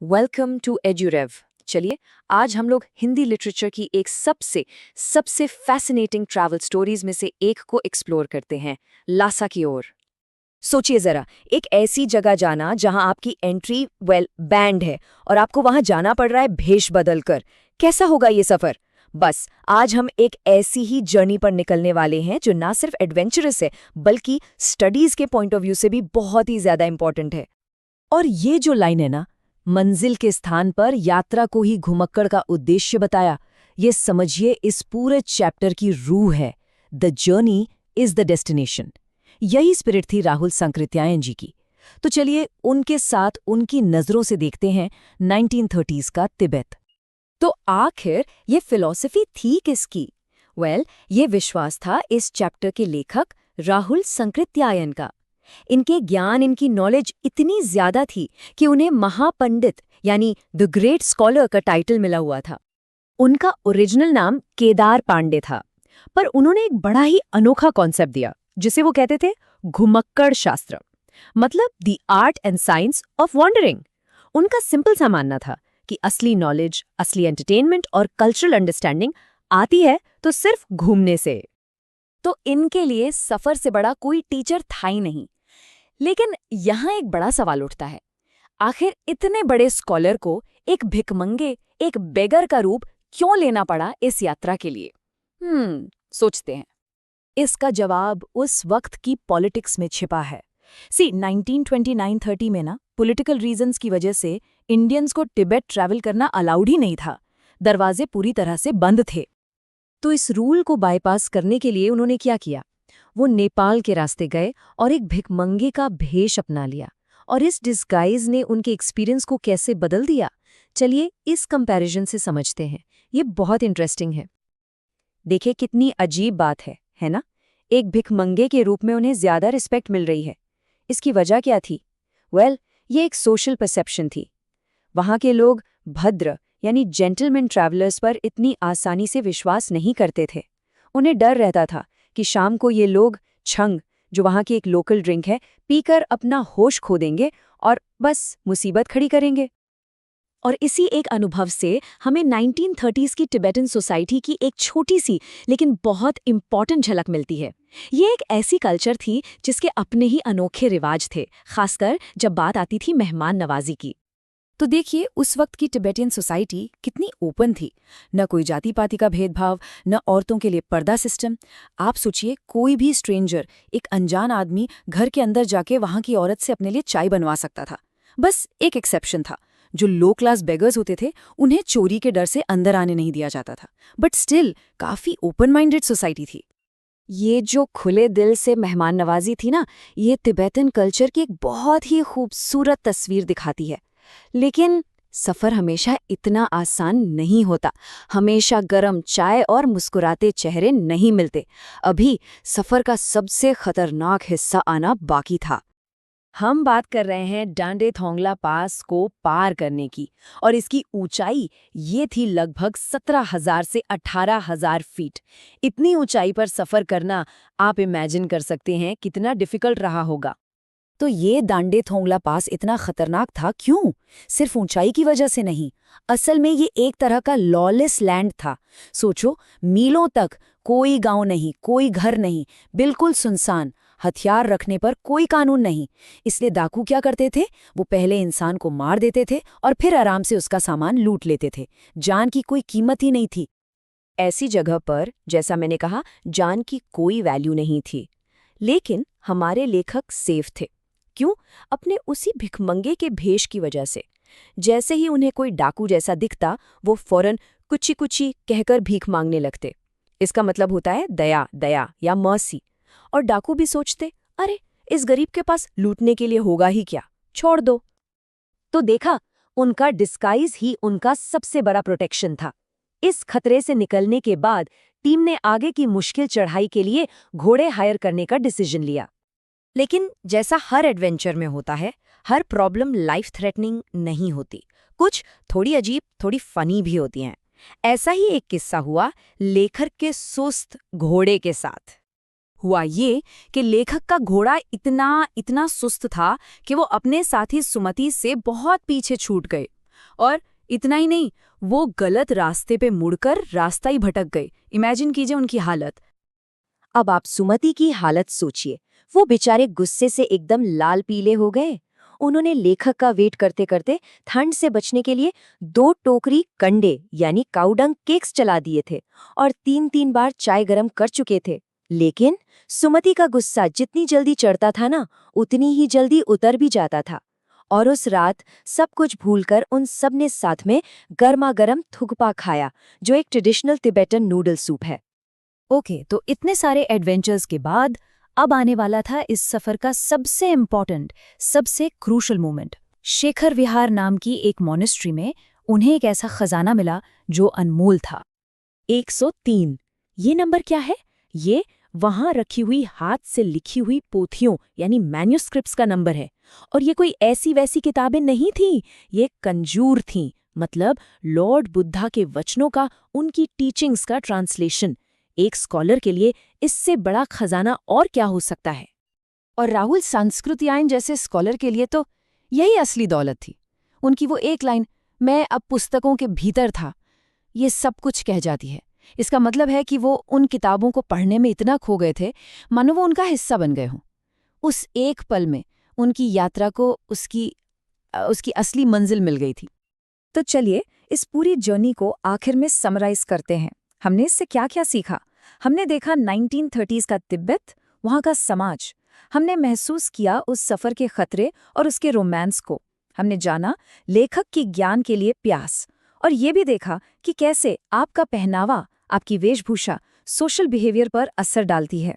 Welcome to एड्यूरेव। चलिए, आज हम लोग हिंदी लिटरेचर की एक सबसे सबसे फैसिनेटिंग ट्रैवल स्टोरीज में से एक को एक्सप्लोर करते हैं, लासा की ओर। सोचिए जरा, एक ऐसी जगह जाना जहां आपकी एंट्री बैंड है और आपको वहां जाना पड़ रहा है भेष बदलकर। कैसा होगा ये सफर? बस आज हम एक ऐसी ही जर्नी पर निकलने वाले हैं जो ना सिर्फ एडवेंचरस है बल्कि स्टडीज के पॉइंट ऑफ व्यू से भी बहुत ही ज्यादा इंपॉर्टेंट है। और ये जो लाइन है ना, मंजिल के स्थान पर यात्रा को ही घुमक्कड़ का उद्देश्य बताया, ये समझिए इस पूरे चैप्टर की रूह है। The journey is the destination. यही स्पिरिट थी राहुल सांकृत्यायन जी की। तो चलिए उनके साथ उनकी नजरों से देखते हैं 1930s का तिब्बत। तो आखिर ये फिलॉसफी थी किसकी? ये विश्वास था इस चैप्टर के लेखक राहुल सांकृत्यायन का। इनके ज्ञान, इनकी नॉलेज इतनी ज्यादा थी कि उन्हें महापंडित यानी द ग्रेट स्कॉलर का टाइटल मिला हुआ था। उनका ओरिजिनल नाम केदार पांडे था, पर उन्होंने एक बड़ा ही अनोखा कॉन्सेप्ट दिया जिसे वो कहते थे घुमक्कड़ शास्त्र, मतलब the art and science of wandering. उनका सिंपल सा मानना था कि असली नॉलेज, असली एंटरटेनमेंट और कल्चरल अंडरस्टैंडिंग आती है तो सिर्फ घूमने से। तो इनके लिए सफर से बड़ा कोई टीचर था ही नहीं। लेकिन यहाँ एक बड़ा सवाल उठता है, आखिर इतने बड़े स्कॉलर को एक भिखमंगे, एक बेगर का रूप क्यों लेना पड़ा इस यात्रा के लिए? सोचते हैं। इसका जवाब उस वक्त की पॉलिटिक्स में छिपा है। 1929-30 में ना, पॉलिटिकल रीजंस की वजह से इंडियंस को तिब्बत ट्रैवल करना अलाउड ही नहीं था। दरवाजे पूरी तरह से बंद थे। तो इस रूल को बाईपास करने के लिए उन्होंने क्या किया? वो नेपाल के रास्ते गए और एक भिखमंगे का भेष अपना लिया। और इस डिस्गाइज ने उनके एक्सपीरियंस को कैसे बदल दिया, चलिए इस कंपैरिजन से समझते हैं। ये बहुत इंटरेस्टिंग है। देखिए कितनी अजीब बात है ना? एक भिखमंगे के रूप में उन्हें ज्यादा रिस्पेक्ट मिल रही है। इसकी वजह क्या थी? ये एक सोशल परसेप्शन थी। वहां के लोग भद्र यानी जेंटलमैन ट्रैवलर्स पर इतनी आसानी से विश्वास नहीं करते थे। उन्हें डर रहता था कि शाम को ये लोग छंग, जो वहाँ की एक लोकल ड्रिंक है, पीकर अपना होश खो देंगे और बस मुसीबत खड़ी करेंगे। और इसी एक अनुभव से हमें 1930s की टिबेटन सोसाइटी की एक छोटी सी लेकिन बहुत इंपॉर्टेंट झलक मिलती है। ये एक ऐसी कल्चर थी जिसके अपने ही अनोखे रिवाज थे, खासकर जब बात आती थी मेहमान नवाजी की। तो देखिए उस वक्त की टिबेटियन सोसाइटी कितनी ओपन थी। न कोई जाति पाति का भेदभाव, न औरतों के लिए पर्दा सिस्टम। आप सोचिए, कोई भी स्ट्रेंजर, एक अनजान आदमी घर के अंदर जाके वहां की औरत से अपने लिए चाय बनवा सकता था। बस एक एक्सेप्शन था, जो लो क्लास बेगर्स होते थे उन्हें चोरी के डर से अंदर आने नहीं दिया जाता था। बट स्टिल काफी ओपन माइंडेड सोसाइटी थी। ये जो खुले दिल से मेहमान नवाजी थी ना, ये तिब्बतन कल्चर की एक बहुत ही खूबसूरत तस्वीर दिखाती है। लेकिन सफर हमेशा इतना आसान नहीं होता। हमेशा गरम चाय और मुस्कुराते चेहरे नहीं मिलते। अभी सफर का सबसे खतरनाक हिस्सा आना बाकी था। हम बात कर रहे हैं डांडे थोंगला पास को पार करने की, और इसकी ऊंचाई ये थी लगभग 17,000 से 18,000 फीट। इतनी ऊंचाई पर सफर करना आप इमेजिन कर सकते हैं कितना डिफिकल्ट रहा होगा। तो ये दांडे थोंगला पास इतना खतरनाक था क्यों? सिर्फ ऊंचाई की वजह से नहीं, असल में ये एक तरह का लॉलेस लैंड था। सोचो, मीलों तक कोई गांव नहीं, कोई घर नहीं, बिल्कुल सुनसान। हथियार रखने पर कोई कानून नहीं। इसलिए डाकू क्या करते थे? वो पहले इंसान को मार देते थे और फिर आराम से उसका सामान लूट लेते थे। जान की कोई कीमत ही नहीं थी। ऐसी जगह पर, जैसा मैंने कहा, जान की कोई वैल्यू नहीं थी। लेकिन हमारे लेखक सेफ थे। क्यों? अपने उसी भिखमंगे के भेष की वजह से। जैसे ही उन्हें कोई डाकू जैसा दिखता, वो फौरन कुची कुची कहकर भीख मांगने लगते। इसका मतलब होता है दया, दया या मर्सी। और डाकू भी सोचते, अरे इस गरीब के पास लूटने के लिए होगा ही क्या, छोड़ दो। तो देखा, उनका डिस्गाइज ही उनका सबसे बड़ा प्रोटेक्शन था। इस खतरे से निकलने के बाद टीम ने आगे की मुश्किल चढ़ाई के लिए घोड़े हायर करने का डिसीजन लिया। लेकिन जैसा हर एडवेंचर में होता है, हर प्रॉब्लम लाइफ थ्रेटनिंग नहीं होती। कुछ थोड़ी अजीब, थोड़ी फनी भी होती हैं। ऐसा ही एक किस्सा हुआ लेखक के सुस्त घोड़े के साथ। हुआ ये कि लेखक का घोड़ा इतना सुस्त था कि वो अपने साथी सुमति से बहुत पीछे छूट गए। और इतना ही नहीं, वो गलत रास्ते पे मुड़कर रास्ता ही भटक गए। इमेजिन कीजिए उनकी हालत। अब आप सुमति की हालत सोचिए। वो बेचारे गुस्से से एकदम लाल पीले हो गए। उन्होंने लेखक का वेट करते करते ठंड से बचने के लिए 2 टोकरी कंडे यानी काउडंग केक्स चला दिए थे और 3-3 बार चाय गरम कर चुके थे। लेकिन सुमति का गुस्सा जितनी जल्दी चढ़ता था ना, उतनी ही जल्दी उतर भी जाता था। और उस रात सब कुछ भूलकर उन सब ने साथ में गर्मा गर्म थुक्पा खाया, जो एक ट्रेडिशनल तिबेटन नूडल सूप है। ओके, तो इतने सारे एडवेंचर्स के बाद अब आने वाला था इस सफर का सबसे इम्पॉर्टेंट, सबसे क्रूशल मोमेंट। शेखर विहार नाम की एक मॉनेस्ट्री में उन्हें एक ऐसा खजाना मिला जो अनमोल था। 103। ये नंबर क्या है? ये वहां रखी हुई हाथ से लिखी हुई पोथियों यानी मैन्यूस्क्रिप्ट्स का नंबर है। और ये कोई ऐसी वैसी किताबें नहीं थी, ये कंजूर थीं, मतलब लॉर्ड बुद्धा के वचनों का, उनकी टीचिंग्स का ट्रांसलेशन। एक स्कॉलर के लिए इससे बड़ा खजाना और क्या हो सकता है? और राहुल, संस्कृतियायन जैसे स्कॉलर के लिए तो यही असली दौलत थी। उनकी वो एक लाइन, मैं अब पुस्तकों के भीतर था, ये सब कुछ कह जाती है। इसका मतलब है कि वो उन किताबों को पढ़ने में इतना खो गए थे, मानो वो उनका हिस्सा बन गए हों। उस एक पल में उनकी यात्रा को उसकी असली मंजिल मिल गई थी। तो चलिए इस पूरी जर्नी को आखिर में समराइज करते हैं। हमने इससे क्या क्या सीखा? हमने देखा 1930s का तिब्बत, वहाँ का समाज। हमने महसूस किया उस सफ़र के खतरे और उसके रोमांस को। हमने जाना लेखक की ज्ञान के लिए प्यास। और ये भी देखा कि कैसे आपका पहनावा, आपकी वेशभूषा सोशल बिहेवियर पर असर डालती है।